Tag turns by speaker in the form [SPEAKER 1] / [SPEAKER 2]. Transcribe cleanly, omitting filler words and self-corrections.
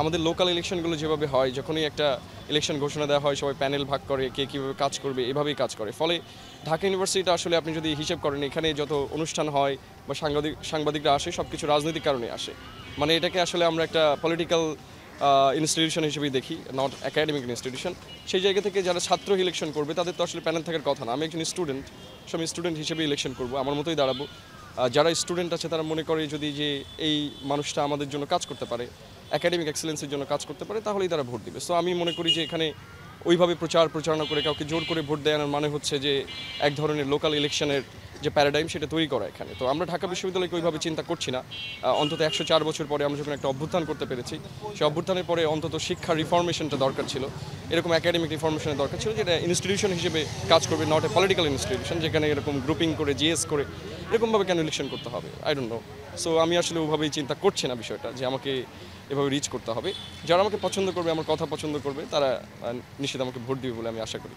[SPEAKER 1] আমাদের লোকাল ইলেকশনগুলো যেভাবে হয়, যখনই একটা ইলেকশন ঘোষণা দেওয়া হয় সবাই প্যানেল ভাগ করে কে কীভাবে কাজ করবে, এভাবেই কাজ করে। ফলে ঢাকা ইউনিভার্সিটিটা আসলে আপনি যদি হিসেব করেন, এখানে যত অনুষ্ঠান হয় বা সাংবাদিকরা আসে সব কিছু রাজনৈতিক কারণে আসে। মানে এটাকে আসলে আমরা একটা পলিটিক্যাল ইনস্টিটিউশন হিসেবেই দেখি, নট একাডেমিক ইনস্টিটিউশন। সেই জায়গা থেকে যারা ছাত্র ইলেকশন করবে তাদের তো আসলে প্যানেল থাকার কথা না। আমি একজন স্টুডেন্ট, সব স্টুডেন্ট হিসেবে ইলেকশন করব, আমার মতোই দাঁড়াবো। যারা স্টুডেন্ট আছে তারা মনে করে যদি যে এই মানুষটা আমাদের জন্য কাজ করতে পারে, একাডেমিক এক্সেলেন্সের জন্য কাজ করতে পারে, তাহলেই তারা ভোট দিবে। সো আমি মনে করি যে এখানে ওইভাবে প্রচারণা করে কাউকে জোর করে ভোট দেওয়ার মানে হচ্ছে যে এক ধরনের লোকাল ইলেকশনের যে প্যারাডাইম সেটা তৈরি করা এখানে। তো আমরা ঢাকা বিশ্ববিদ্যালয়কে ওইভাবে চিন্তা করছি না। অন্তত 104 বছর পরে আমরা যখন একটা অভ্যুত্থান করতে পেরেছি, সেই অভ্যুত্থানের পরে অন্তত শিক্ষা রিফরমেশনটা দরকার ছিল, এরকম একাডেমিক রিফরমেশনের দরকার ছিল, যেটা ইনস্টিটিউশন হিসেবে কাজ করবে, নট এ পলিটিক্যাল ইনস্টিটিউশন, যেখানে এরকম গ্রুপিং করে জিএস করে এরকমভাবে কেন ইলেকশন করতে হবে, আই ডোন্ট নো। সো আমি আসলে ওভাবেই চিন্তা করছি না বিষয়টা যে আমাকে এভাবে রিচ করতে হবে। যারা আমাকে পছন্দ করবে, আমার কথা পছন্দ করবে, তারা নিশ্চিত আমাকে ভোট দিবে বলে আমি আশা করি।